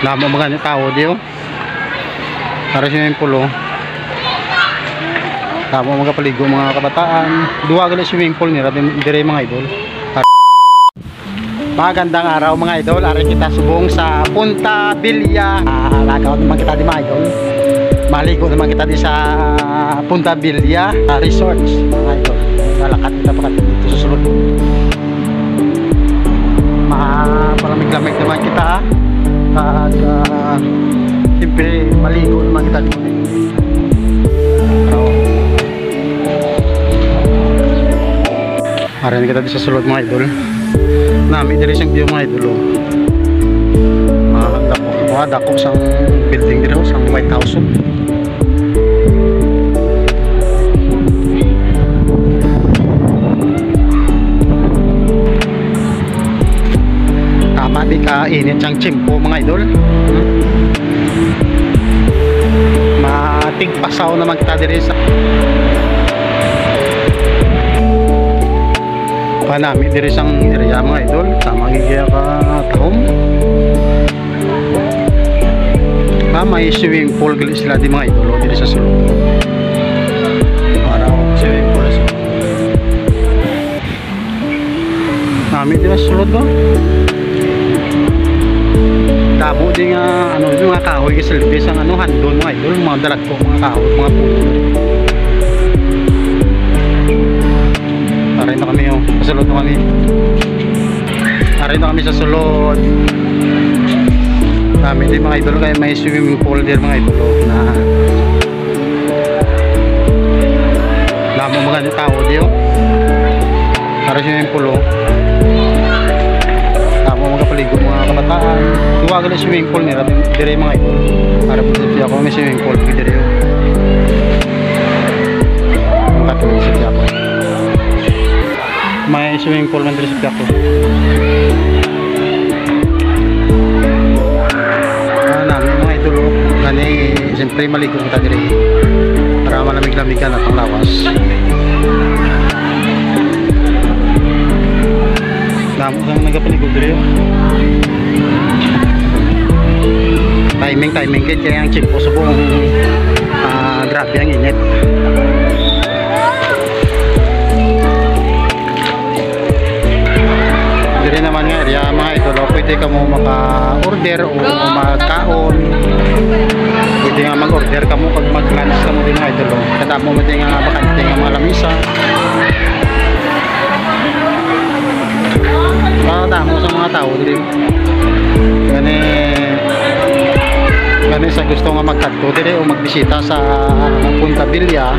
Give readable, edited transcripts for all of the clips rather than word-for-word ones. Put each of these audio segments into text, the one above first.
Damo mga tao diyo. Para swimming pool oh. Damo mga paligo mga kabataan. Duwa gali swimming pool nila dire mga idol. Magandang araw mga idol. Ari kita subong sa Punta Bilya. Lagaw naman kita di mga idol. Maligo naman kita di sa Punta Bilya Resorts mga idol. Lalakad kita pa dito sa sulod. Malamig-lamig naman kita. At siyempre maligo naman kita dito. Maraming kita dito sa sulod mga idol. Nami diri siyang view mga idol. Dako sang building dito, sang White House. Tama di ka init siyang tsimpo mga idol. Matigpasaw naman kita diri sa panami diri sang area mga idol. Tama gigya ka tahom. May swimming pool gali sila di mga idol diri sa sulod. Para swimming pool sa nami diri sa sulod do. Dabo di nga ano yung mga kahoy gisilbi sang ano handon mga idol, mga dalagko mga kahoy mga puno. Aray na kami oh, sa sulod na kami. Aray na kami sa sulod. Kami din mga idol kaya may swimming pool din mga idol na lamo mga tao diyo. Para swimming pool tamo mga paligo mga kabataan. Duwa gali swimming pool nila dire mga idol. Para po sa ako may swimming pool dire yo. Makatuloy sa ako. May swimming pool man dire sa ako. Gani siyempre maligo kita diri para malamig-lamigan at panglawas. Damo sang nagapaligo diri. Timing kaya ang chimpo subong grabe ang init. Diri naman nga area mga idol, pwede ka mo maka-order o magkaon. Pwede nga mag-order ka mo pag mag-lunch ka mo din mga idol. Kada mo pwede nga bakante nga mga lamisa. Damo sa mga tao diri. Gani sa gusto nga magkadto diri o magbisita sa Punta Bilya.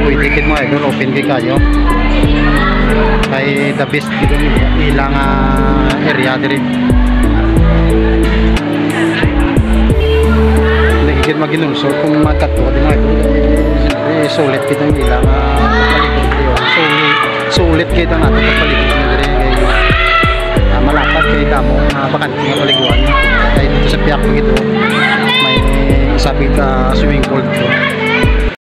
Pwede kid mo idol, open kay kayo. Kay the best dito ilang area diri. Nagigit maginulso kung magkadto di mga idol. Siyempre sulit kitang ilang paligid diri. Sulit kita natin paligid diri kay malapat kay damo bakante nga paliguan. Kay dito sa piyak mo ito may sabi ka swimming pool dito.